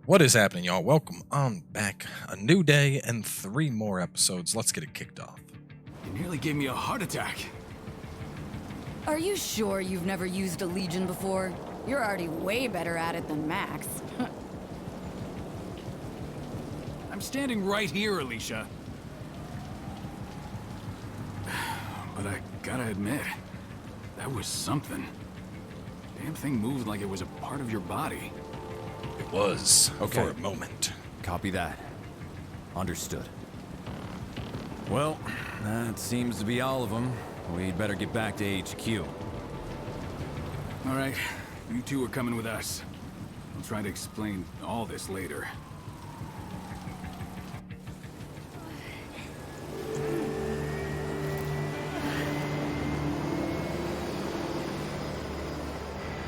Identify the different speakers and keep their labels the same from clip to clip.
Speaker 1: What is happening, y'all? Welcome on back. A new day and 3 more episodes. Let's get it kicked off.
Speaker 2: You nearly gave me a heart attack.
Speaker 3: Are you sure you've never used a Legion before? You're already way better at it than Max.
Speaker 2: I'm standing right here, Alicia. But I gotta admit, that was something. Damn thing moved like it was a part of your body.
Speaker 1: It was,
Speaker 4: Okay.
Speaker 1: for a moment.
Speaker 4: Copy that. Understood. Well, that seems to be all of them. We'd better get back to HQ.
Speaker 2: All right, you two are coming with us. I'll try to explain all this later.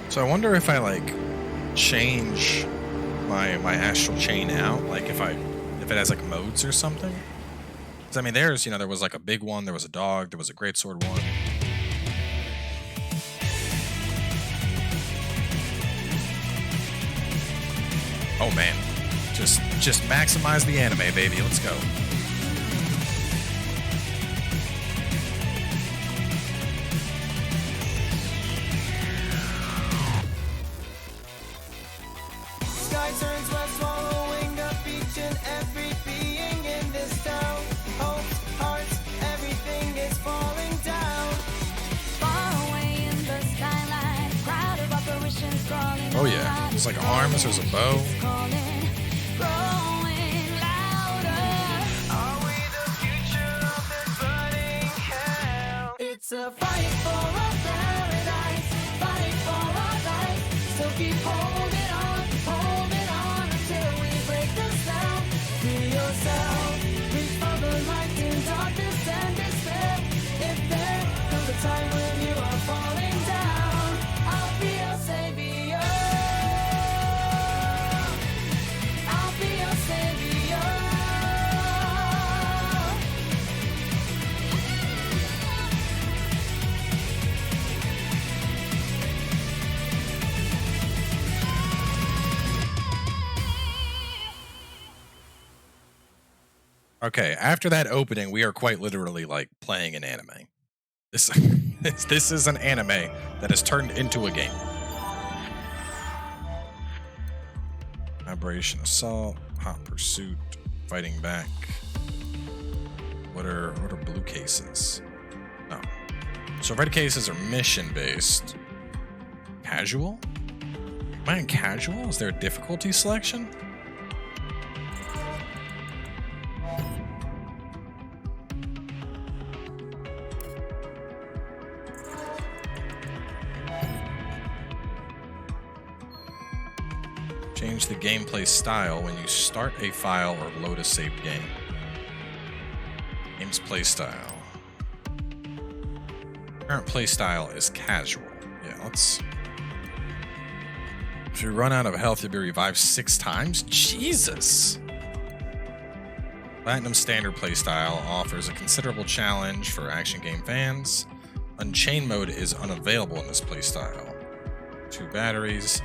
Speaker 1: So I wonder if I change my astral chain out, if it has modes or something. 'Cause I mean, there was a big one, there was a dog, there was a greatsword one. Oh man, just maximize the anime, baby. Let's go.
Speaker 5: Sky turns west, swallowing up each and every being in this town. Hopes, hearts, everything is falling down.
Speaker 6: Far away in the skyline, crowd of apparitions crawling.
Speaker 1: Oh yeah, there's arms, there's a bow.
Speaker 6: Calling, growing louder.
Speaker 5: Are we the future of this burning hell? It's a fight for a paradise, fight for our life. So keep holding on until we break the spell. Free yourself, reach for the light in darkness and despair. If there comes a time when you are falling down, I'll be your savior. I'll be your savior.
Speaker 1: Okay, after that opening, we are quite literally playing an anime. This this is an anime that has turned into a game. Aberration Assault, Hot Pursuit, Fighting Back. What are blue cases? No. So red cases are mission based. Casual? Am I in casual? Is there a difficulty selection? Change the gameplay style when you start a file or load a saved game. Game's play style. Current play style is casual. Yeah, let's... If you run out of health, you'll be revived 6 times? Jesus! Platinum Standard playstyle offers a considerable challenge for action game fans. Unchained mode is unavailable in this playstyle. 2 batteries.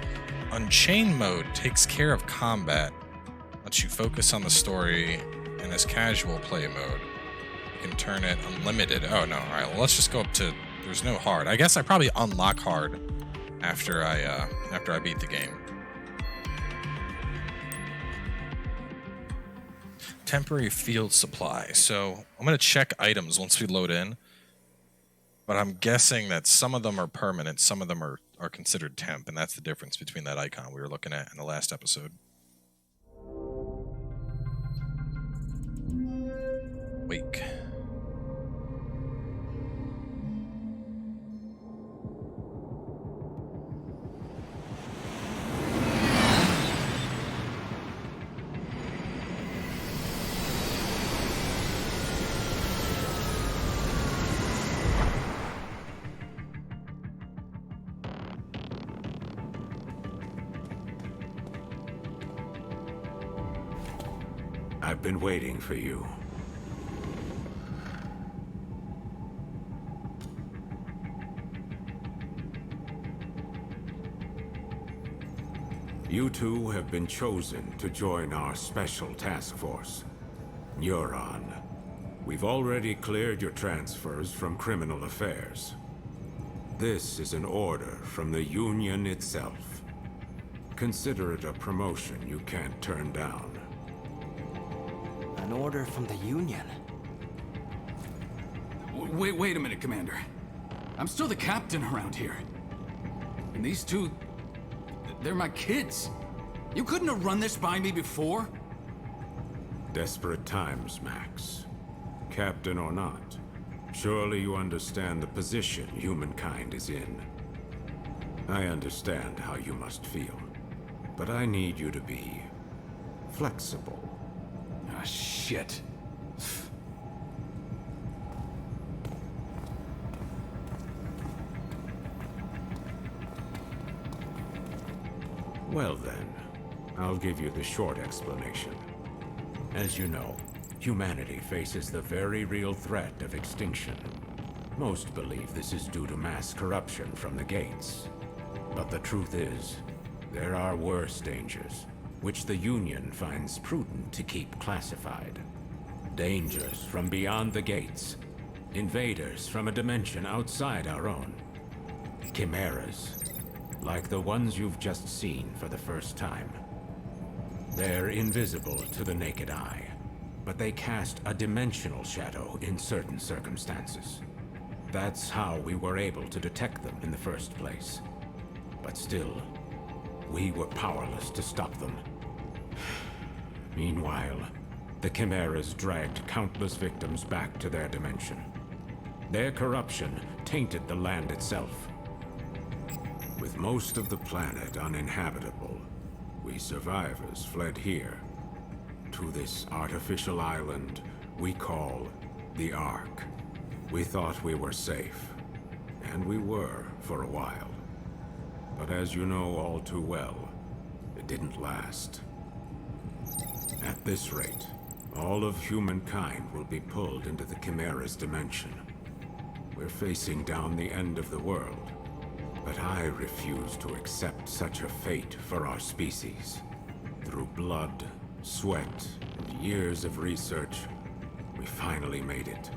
Speaker 1: Unchained mode takes care of combat, lets you focus on the story, and this casual play mode. You can turn it unlimited. Oh no, alright, well let's just go up to, there's no hard. I guess I probably unlock hard after I beat the game. Temporary field supply. So I'm gonna check items once we load in. But I'm guessing that some of them are permanent, some of them are considered temp, and that's the difference between that icon we were looking at in the last episode. Wake.
Speaker 7: I've been waiting for you. You two have been chosen to join our special task force, Neuron. We've already cleared your transfers from criminal affairs. This is an order from the Union itself. Consider it a promotion you can't turn down.
Speaker 8: An order from the Union?
Speaker 2: Wait a minute, Commander. I'm still the captain around here. And these two... they're my kids. You couldn't have run this by me before?
Speaker 7: Desperate times, Max. Captain or not, surely you understand the position humankind is in. I understand how you must feel, but I need you to be flexible.
Speaker 2: Ah, shit.
Speaker 7: Well then, I'll give you the short explanation. As you know, humanity faces the very real threat of extinction. Most believe this is due to mass corruption from the gates. But the truth is, there are worse dangers, which the Union finds prudent to keep classified. Dangers from beyond the gates. Invaders from a dimension outside our own. Chimeras, like the ones you've just seen for the first time. They're invisible to the naked eye, but they cast a dimensional shadow in certain circumstances. That's how we were able to detect them in the first place. But still, we were powerless to stop them. Meanwhile, the Chimeras dragged countless victims back to their dimension. Their corruption tainted the land itself. With most of the planet uninhabitable, we survivors fled here, to this artificial island we call the Ark. We thought we were safe, and we were for a while. But as you know all too well, it didn't last. At this rate, all of humankind will be pulled into the Chimera's dimension. We're facing down the end of the world, but I refuse to accept such a fate for our species. Through blood, sweat, and years of research, we finally made it.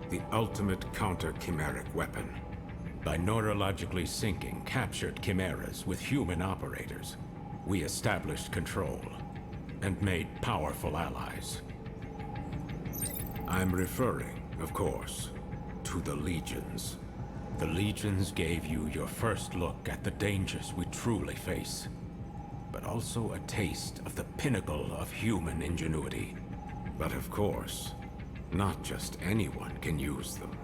Speaker 7: The ultimate counter-chimeric weapon. By neurologically syncing captured chimeras with human operators, we established control and made powerful allies. I'm referring, of course, to the Legions. The Legions gave you your first look at the dangers we truly face, but also a taste of the pinnacle of human ingenuity. But of course, not just anyone can use them.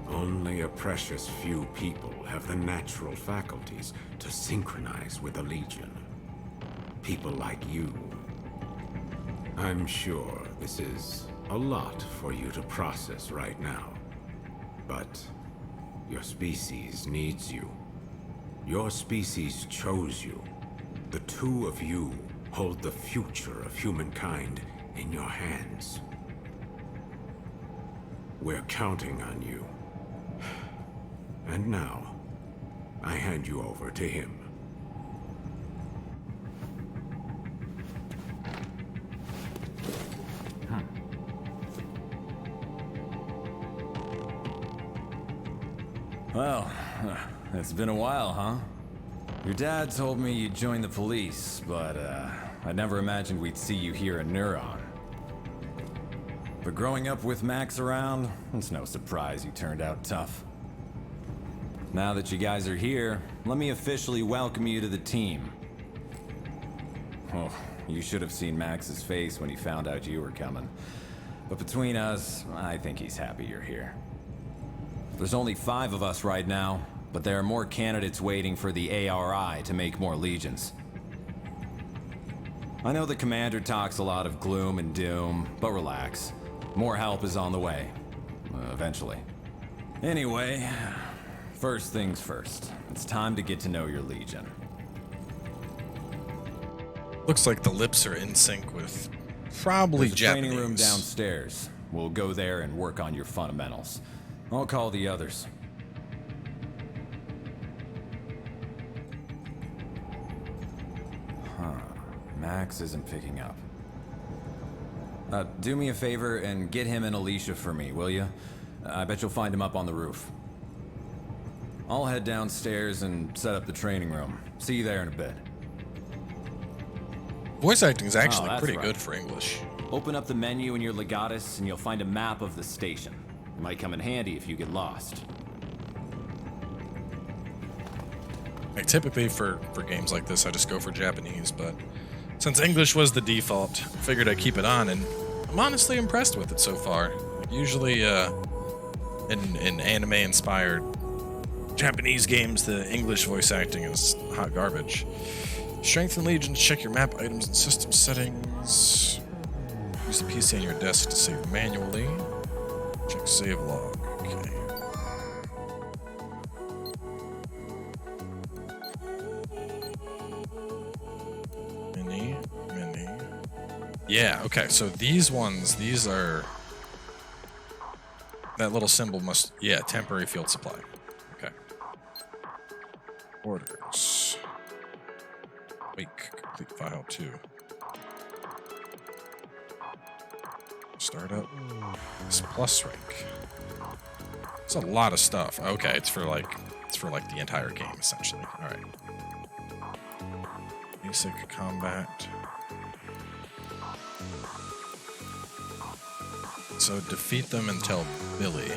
Speaker 7: Only a precious few people have the natural faculties to synchronize with the Legion. People like you. I'm sure this is a lot for you to process right now, but your species needs you. Your species chose you. The two of you hold the future of humankind in your hands. We're counting on you. And now, I hand you over to him.
Speaker 4: Well, it's been a while, huh? Your dad told me you'd join the police, but I never imagined we'd see you here in Neuron. But growing up with Max around, it's no surprise you turned out tough. Now that you guys are here, let me officially welcome you to the team. Oh, you should have seen Max's face when he found out you were coming. But between us, I think he's happy you're here. There's only 5 of us right now, but there are more candidates waiting for the ARI to make more legions. I know the commander talks a lot of gloom and doom, but relax. More help is on the way. Eventually. Anyway, first things first. It's time to get to know your legion.
Speaker 1: Looks like the lips are in sync with probably
Speaker 4: There's a
Speaker 1: Japanese.
Speaker 4: training room downstairs. We'll go there and work on your fundamentals. I'll call the others. Max isn't picking up. Do me a favor and get him and Alicia for me, will you? I bet you'll find him up on the roof. I'll head downstairs and set up the training room. See you there in a bit.
Speaker 1: Voice acting is actually
Speaker 4: that's
Speaker 1: pretty
Speaker 4: right.
Speaker 1: good for English.
Speaker 4: Open up the menu in your Legatus and you'll find a map of the station. It might come in handy if you get lost.
Speaker 1: Like, typically for games like this, I just go for Japanese, but since English was the default, I figured I'd keep it on, and I'm honestly impressed with it so far. Usually, in anime-inspired Japanese games, the English voice acting is hot garbage. Strength and Legions, check your map items and system settings. Use the PC on your desk to save manually. Check save log. Okay. Mini. Yeah, okay, so these ones, these are... That little symbol must... Yeah, temporary field supply. Okay. Orders. Wake. Complete file 2. Startup. This plus rank. It's a lot of stuff. Okay, it's for like the entire game essentially. Alright. Basic combat. So defeat them until Billy.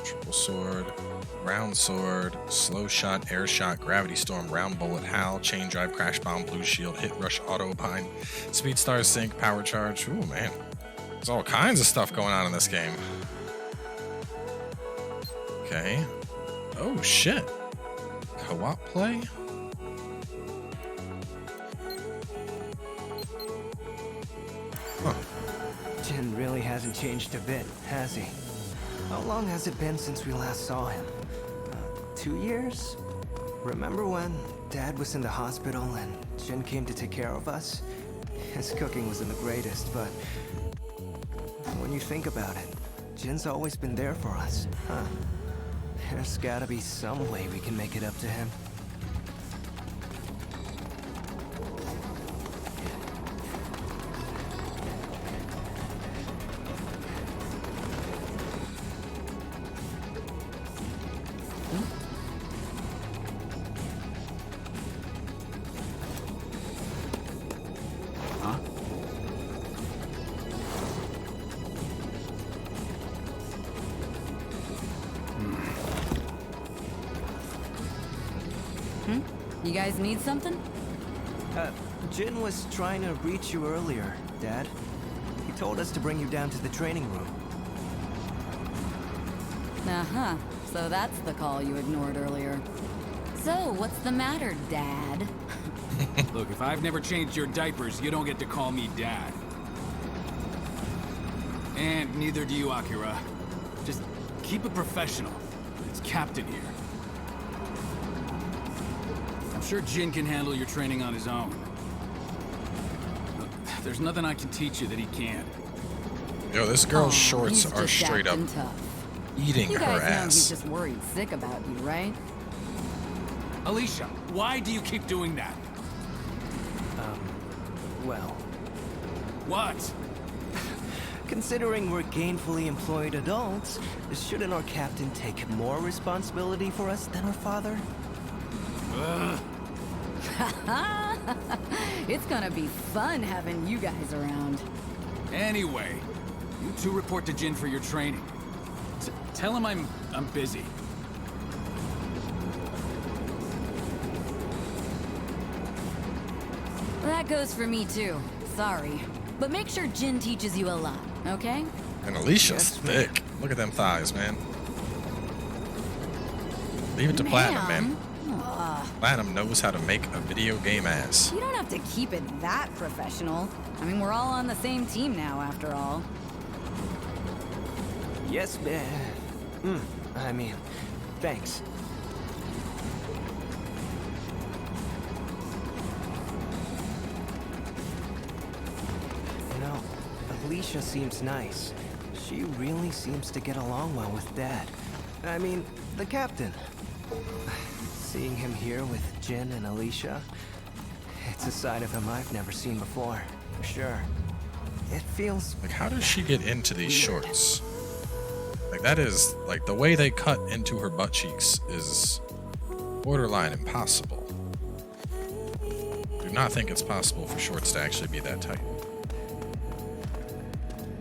Speaker 1: Triple sword, round sword, slow shot, air shot, gravity storm, round bullet, Hal, chain drive, crash bomb, blue shield, hit rush, auto bind, speed star sync, power charge. Ooh man, there's all kinds of stuff going on in this game. Okay. Oh shit. Co-op play? Huh.
Speaker 8: Jin really hasn't changed a bit, has he? How long has it been since we last saw him? 2 years? Remember when Dad was in the hospital and Jin came to take care of us? His cooking wasn't the greatest, but when you think about it, Jin's always been there for us, huh? There's gotta be some way we can make it up to him.
Speaker 3: You guys need something?
Speaker 8: Jin was trying to reach you earlier, Dad. He told us to bring you down to the training room.
Speaker 3: Uh-huh. So that's the call you ignored earlier. So, what's the matter, Dad?
Speaker 2: Look, if I've never changed your diapers, you don't get to call me Dad. And neither do you, Akira. Just keep it professional. It's Captain here. I'm sure Jin can handle your training on his own. Look, there's nothing I can teach you that he can't.
Speaker 1: Yo, this girl's
Speaker 3: Aw,
Speaker 1: shorts
Speaker 3: he's
Speaker 1: are
Speaker 3: just
Speaker 1: straight up
Speaker 3: acting tough.
Speaker 1: eating
Speaker 3: You
Speaker 1: her
Speaker 3: guys know
Speaker 1: ass.
Speaker 3: he's just worried sick about you, right?
Speaker 2: Alicia, why do you keep doing that?
Speaker 8: Well,
Speaker 2: What?
Speaker 8: considering we're gainfully employed adults, shouldn't our captain take more responsibility for us than our father?
Speaker 3: It's gonna be fun having you guys around.
Speaker 2: Anyway, you two report to Jin for your training. Tell him I'm busy.
Speaker 3: That goes for me too. Sorry. But make sure Jin teaches you a lot, okay?
Speaker 1: And Alicia's
Speaker 8: Yes, ma'am.
Speaker 1: thick. Look at them thighs, man. Leave it to Platinum, man. Platinum knows how to make a video game ass.
Speaker 3: You don't have to keep it that professional. I mean, we're all on the same team now, after all.
Speaker 8: Yes, thanks. You know, Alicia seems nice. She really seems to get along well with Dad. I mean, the captain. Seeing him here with Jin and Alicia, a side of him I've never seen before, for sure. It feels...
Speaker 1: Like, how does she get into these shorts? Like, that is, like, the way they cut into her butt cheeks is borderline impossible. Do not think it's possible for shorts to actually be that tight.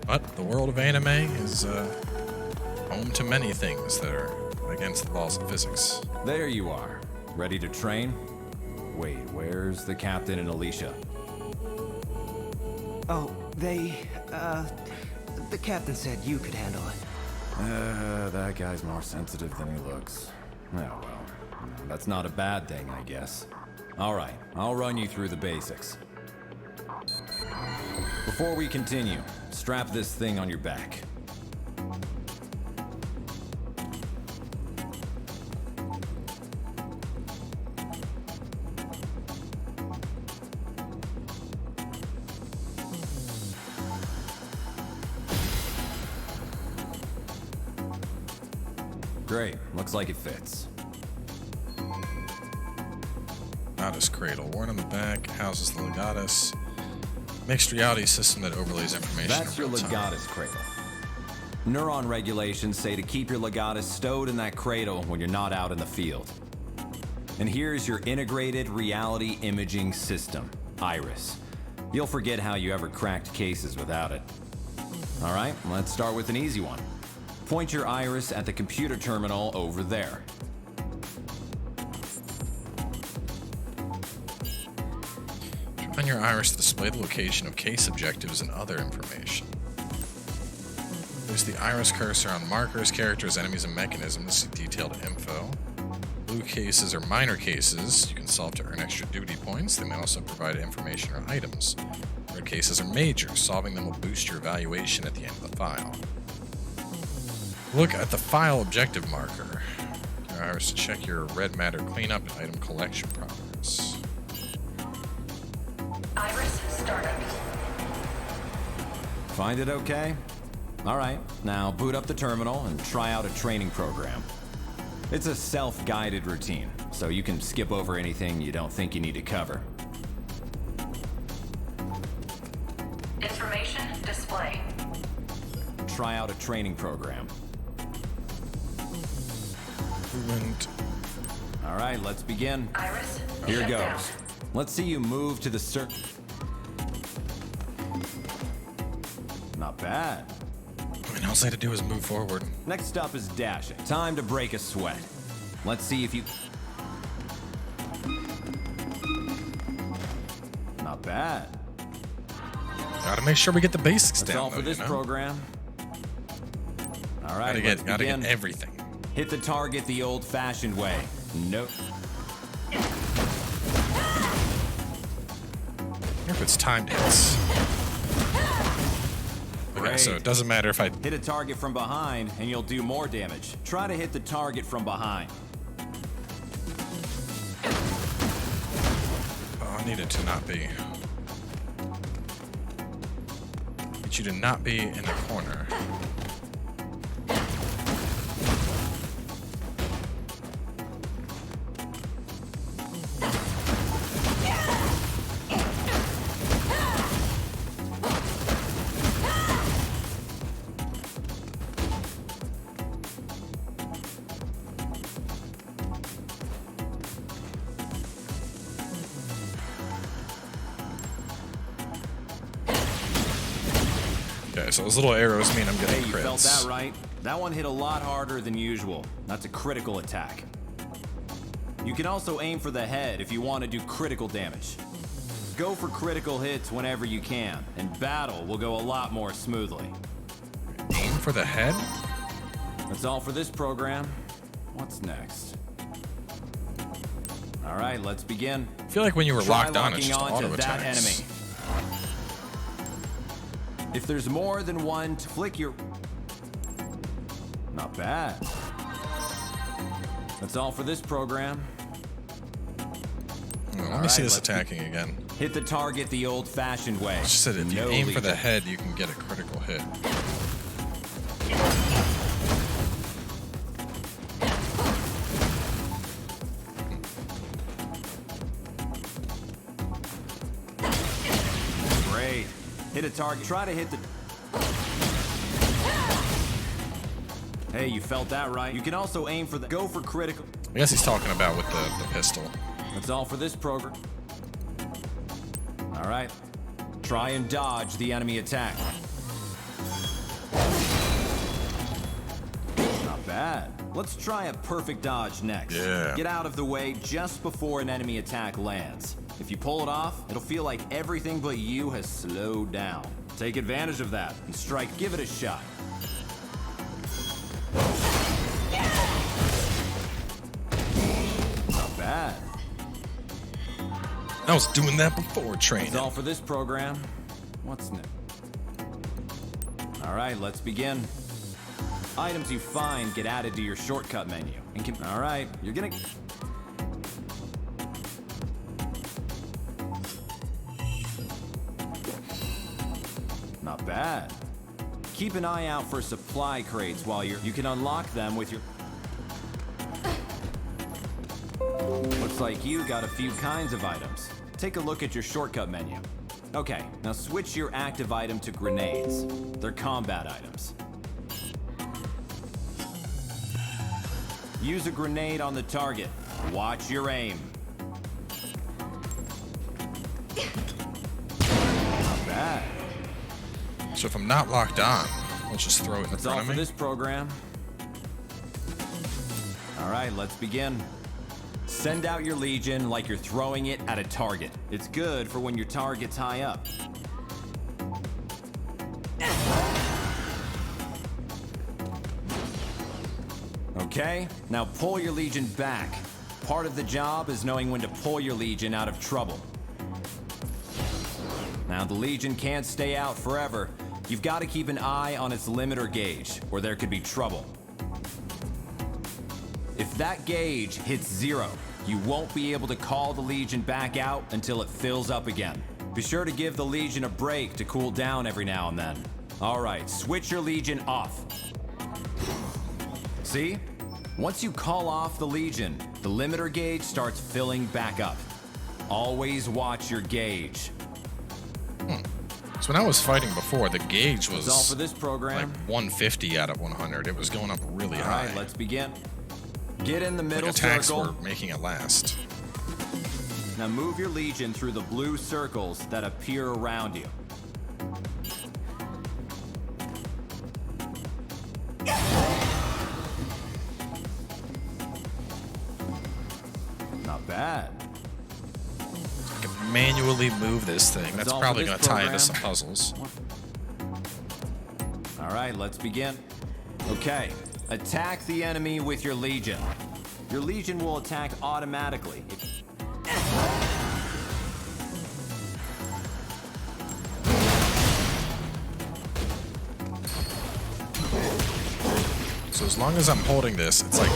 Speaker 1: But the world of anime is home to many things that are against the laws of physics.
Speaker 4: There you are. Ready to train? Wait, where's the captain and Alicia?
Speaker 8: Oh, the captain said you could handle it.
Speaker 4: That guy's more sensitive than he looks. Oh well, that's not a bad thing, I guess. Alright, I'll run you through the basics. Before we continue, strap this thing on your back. Great, looks like it fits.
Speaker 1: Legatus cradle. Worn on the back, houses the legatus. Mixed reality system that overlays information.
Speaker 4: That's your
Speaker 1: in real time.
Speaker 4: legatus cradle. Neuron regulations say to keep your legatus stowed in that cradle when you're not out in the field. And here's your integrated reality imaging system, IRIS. You'll forget how you ever cracked cases without it. All right, let's start with an easy one. Point your iris at the computer terminal over there.
Speaker 1: On your iris to display the location of case objectives and other information. Use the iris cursor on markers, characters, enemies, and mechanisms to see detailed info. Blue cases are minor cases you can solve to earn extra duty points. They may also provide information or items. Red cases are major. Solving them will boost your evaluation at the end of the file. Look at the file objective marker. Your iris to check your red matter cleanup and item collection progress.
Speaker 9: Iris startup.
Speaker 4: Find it okay? All right, now boot up the terminal and try out a training program. It's a self-guided routine, so you can skip over anything you don't think you need to cover.
Speaker 9: Information display.
Speaker 4: Try out a training program.
Speaker 1: Movement.
Speaker 4: All right, let's begin.
Speaker 9: Iris.
Speaker 4: Here
Speaker 9: shut
Speaker 4: goes.
Speaker 9: down.
Speaker 4: Let's see you move to the Not bad.
Speaker 1: I mean, all I had to do is move forward.
Speaker 4: Next up is dashing. Time to break a sweat. Let's see if you... Not bad.
Speaker 1: Gotta make sure we get the basics
Speaker 4: That's
Speaker 1: down.
Speaker 4: all for
Speaker 1: though,
Speaker 4: this
Speaker 1: you know?
Speaker 4: program. All right,
Speaker 1: Gotta
Speaker 4: let's
Speaker 1: get
Speaker 4: begin.
Speaker 1: everything.
Speaker 4: Hit the target the old-fashioned way. Nope.
Speaker 1: If it's timed hits. Okay,
Speaker 4: Great.
Speaker 1: so it doesn't matter if I...
Speaker 4: Hit a target from behind, and you'll do more damage. Try to hit the target from behind.
Speaker 1: Oh, I need it to not be. Get you to not be in the corner. Okay, so those little arrows mean I'm getting
Speaker 4: Hey, you
Speaker 1: crits.
Speaker 4: felt that right? That one hit a lot harder than usual. That's a critical attack. You can also aim for the head if you want to do critical damage. Go for critical hits whenever you can, and battle will go a lot more smoothly.
Speaker 1: Aim for the head?
Speaker 4: That's all for this program. What's next? All right, let's begin.
Speaker 1: I feel like when you were
Speaker 4: Try
Speaker 1: locked on, it's
Speaker 4: locking
Speaker 1: just
Speaker 4: onto
Speaker 1: auto
Speaker 4: that
Speaker 1: attacks.
Speaker 4: enemy. If there's more than one, flick your... Not bad. That's all for this program.
Speaker 1: Let me
Speaker 4: All
Speaker 1: see
Speaker 4: right,
Speaker 1: this
Speaker 4: let's
Speaker 1: attacking again.
Speaker 4: Hit the target the old-fashioned way.
Speaker 1: It's just that if you
Speaker 4: No
Speaker 1: aim for the
Speaker 4: leeway.
Speaker 1: head, you can get a critical hit.
Speaker 4: Hit a target. Try to hit the... Hey, you felt that right. You can also aim for the... Go for critical.
Speaker 1: I guess he's talking about with the pistol.
Speaker 4: That's all for this program. All right. Try and dodge the enemy attack. Not bad. Let's try a perfect dodge next.
Speaker 1: Yeah.
Speaker 4: Get out of the way just before an enemy attack lands. If you pull it off, it'll feel like everything but you has slowed down. Take advantage of that and strike. Give it a shot. Not bad.
Speaker 1: I was doing that before training.
Speaker 4: That's all for this program. What's next? All right, let's begin. Items you find get added to your shortcut menu. All right, you're gonna... Not bad. Keep an eye out for supply crates while you can unlock them with your... Looks like you got a few kinds of items. Take a look at your shortcut menu. Okay, now switch your active item to grenades. They're combat items. Use a grenade on the target. Watch your aim. Not bad.
Speaker 1: So if I'm not locked on, I'll just throw it in
Speaker 4: That's
Speaker 1: front
Speaker 4: all
Speaker 1: of
Speaker 4: for
Speaker 1: me.
Speaker 4: this program. All right, let's begin. Send out your Legion like you're throwing it at a target. It's good for when your target's high up. Okay, now pull your Legion back. Part of the job is knowing when to pull your Legion out of trouble. Now the Legion can't stay out forever. You've got to keep an eye on its limiter gauge, or there could be trouble. If that gauge hits 0, you won't be able to call the Legion back out until it fills up again. Be sure to give the Legion a break to cool down every now and then. All right, switch your Legion off. See? Once you call off the Legion, the limiter gauge starts filling back up. Always watch your gauge.
Speaker 1: So when I was fighting before, the gauge
Speaker 4: That's all
Speaker 1: was
Speaker 4: for this program.
Speaker 1: like 150 out of 100. It was going up really
Speaker 4: All
Speaker 1: high.
Speaker 4: right, let's begin. Get in the middle
Speaker 1: Like attacks
Speaker 4: circle.
Speaker 1: were making it last.
Speaker 4: Now move your Legion through the blue circles that appear around you. Not bad.
Speaker 1: I can manually move this thing. That's
Speaker 4: all for
Speaker 1: probably
Speaker 4: this
Speaker 1: going to tie into
Speaker 4: program.
Speaker 1: some puzzles.
Speaker 4: All right, let's begin. Okay, attack the enemy with your Legion. Your Legion will attack automatically.
Speaker 1: So as long as I'm holding this, it's like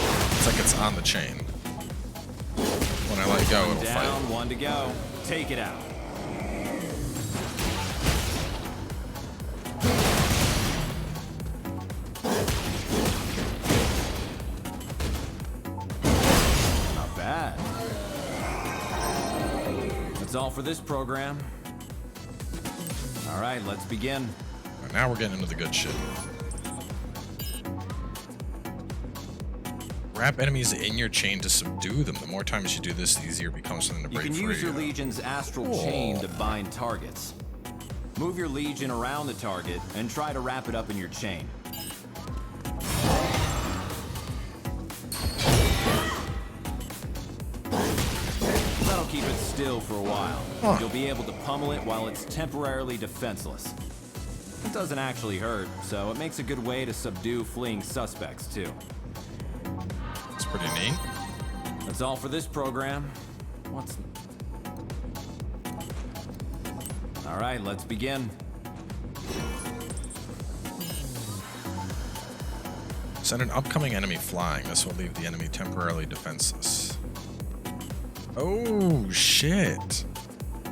Speaker 1: it's on the chain. When I let go, it'll
Speaker 4: Down,
Speaker 1: fight.
Speaker 4: one to go. Take it out. Not bad. That's all for this program. All right, let's begin.
Speaker 1: Right, now we're getting into the good shit. Wrap enemies in your chain to subdue them. The more times you do this, the easier it becomes for them to
Speaker 4: You
Speaker 1: break
Speaker 4: can
Speaker 1: free.
Speaker 4: use your Legion's astral
Speaker 1: Cool.
Speaker 4: chain to bind targets. Move your Legion around the target and try to wrap it up in your chain. That'll keep it still for a while.
Speaker 1: Huh.
Speaker 4: You'll be able to pummel it while it's temporarily defenseless. It doesn't actually hurt, so it makes a good way to subdue fleeing suspects, too.
Speaker 1: It's pretty neat.
Speaker 4: That's all for this program. All right, let's begin.
Speaker 1: Send an upcoming enemy flying. This will leave the enemy temporarily defenseless. Oh, shit.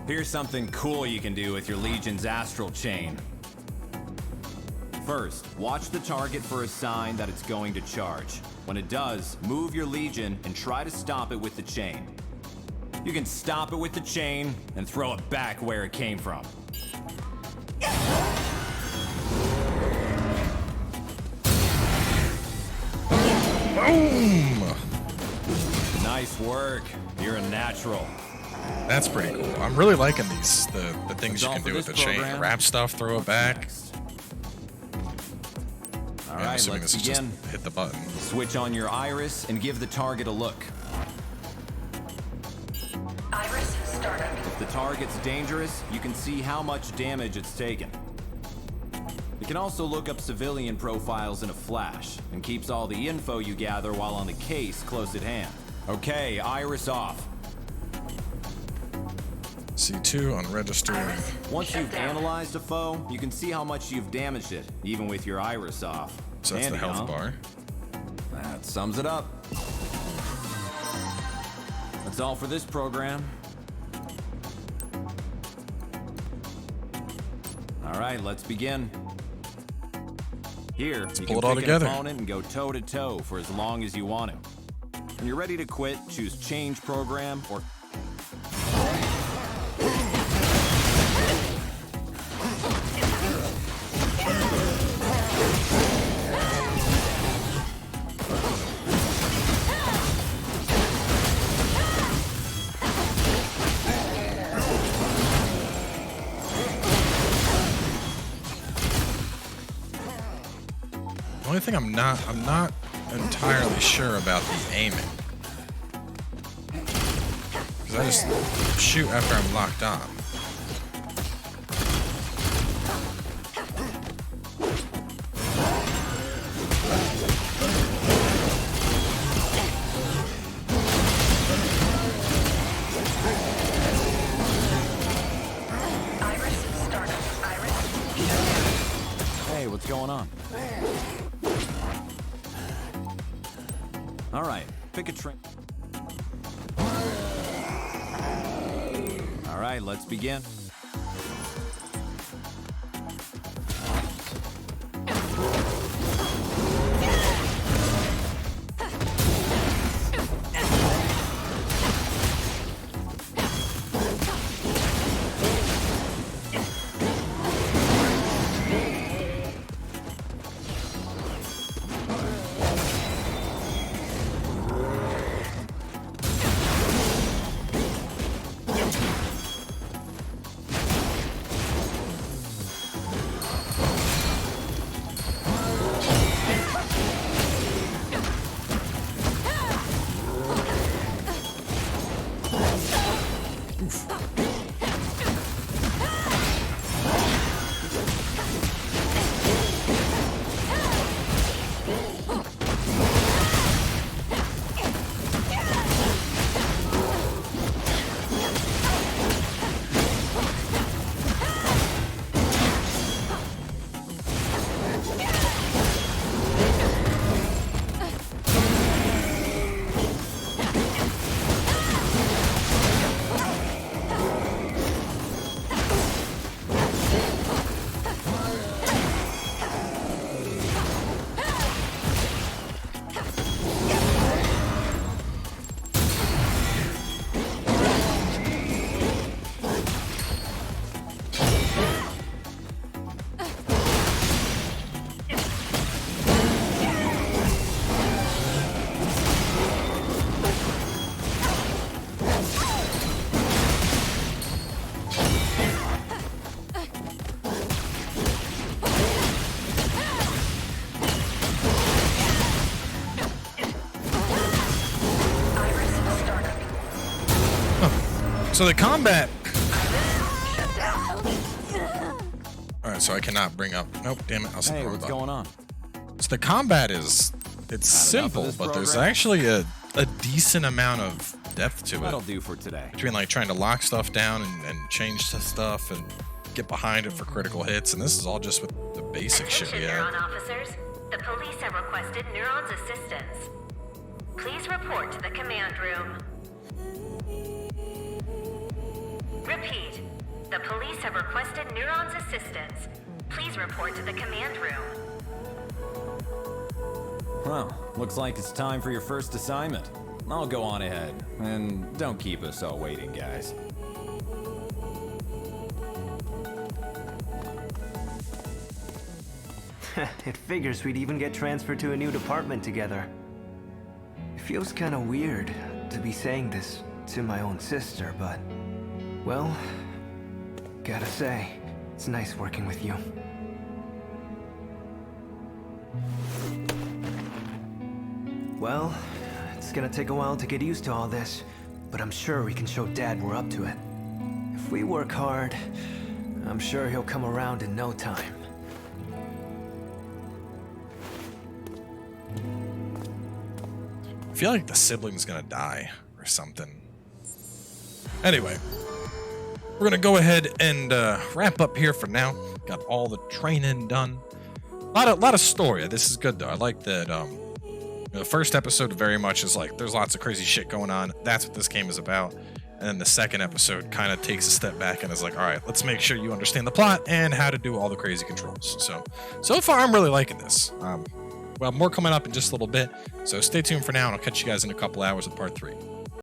Speaker 4: Here's something cool you can do with your Legion's astral chain. First, watch the target for a sign that it's going to charge. When it does, move your Legion and try to stop it with the chain. You can stop it with the chain and throw it back where it came from.
Speaker 1: Boom!
Speaker 4: Nice work. You're a natural.
Speaker 1: That's pretty cool. I'm really liking these the things
Speaker 4: That's
Speaker 1: you
Speaker 4: all
Speaker 1: can
Speaker 4: for
Speaker 1: do with the
Speaker 4: this
Speaker 1: chain.
Speaker 4: program.
Speaker 1: Wrap stuff, throw it back.
Speaker 4: All
Speaker 1: I'm
Speaker 4: right,
Speaker 1: assuming
Speaker 4: let's
Speaker 1: this is
Speaker 4: begin.
Speaker 1: just hit the button.
Speaker 4: Switch on your iris and give the target a look.
Speaker 9: Iris startup.
Speaker 4: If the target's dangerous, you can see how much damage it's taken. You can also look up civilian profiles in a flash, and keeps all the info you gather while on the case close at hand. Okay, iris off.
Speaker 1: C2 unregistered.
Speaker 9: Iris
Speaker 4: Once
Speaker 9: shut
Speaker 4: you've
Speaker 9: down.
Speaker 4: analyzed a foe, you can see how much you've damaged it, even with your iris off.
Speaker 1: So that's the
Speaker 4: Handy,
Speaker 1: health
Speaker 4: huh?
Speaker 1: bar.
Speaker 4: That sums it up. That's all for this program. All right, let's begin. Here, you
Speaker 1: pull
Speaker 4: can
Speaker 1: it all
Speaker 4: pick
Speaker 1: together.
Speaker 4: an opponent and go toe-to-toe for as long as you want to. When you're ready to quit, choose change program or...
Speaker 1: The only thing I'm not entirely sure about the aiming. Because I just shoot after I'm locked on.
Speaker 9: Iris startup. Iris shut down.
Speaker 4: Hey, what's going on? All right, pick a train. All right, let's begin.
Speaker 1: So the combat. Alright, so I cannot bring up. Nope, damn it. I'll
Speaker 4: Hey,
Speaker 1: the
Speaker 4: what's going on?
Speaker 1: So the combat is. It's
Speaker 4: Not enough of
Speaker 1: simple,
Speaker 4: this
Speaker 1: but there's
Speaker 4: program?
Speaker 1: actually a decent amount of depth to
Speaker 4: That'll
Speaker 1: it.
Speaker 4: do for today.
Speaker 1: Between like trying to lock stuff down and change the stuff and get behind it for critical hits, and this is all just with the basic shit we
Speaker 10: Attention,
Speaker 1: have.
Speaker 10: Neuron officers. The police have requested Neuron's assistance. Please report to the command room. Repeat. The police have requested Neuron's assistance. Please report to the command room.
Speaker 4: Well, looks like it's time for your first assignment. I'll go on ahead, and don't keep us all waiting, guys.
Speaker 8: It figures we'd even get transferred to a new department together. It feels kind of weird to be saying this to my own sister, but... well, gotta say, it's nice working with you. Well, it's gonna take a while to get used to all this, but I'm sure we can show Dad we're up to it. If we work hard, I'm sure he'll come around in no time.
Speaker 1: I feel like the sibling's gonna die or something. Anyway, we're gonna go ahead and wrap up here for now. Got all the training done. A lot of story. This is good though. I like that. The first episode very much is like there's lots of crazy shit going on. That's what this game is about. And then the second episode kind of takes a step back and is like, all right, let's make sure you understand the plot and how to do all the crazy controls. So far, I'm really liking this. Well, more coming up in just a little bit. So stay tuned for now, and I'll catch you guys in a couple hours with part 3.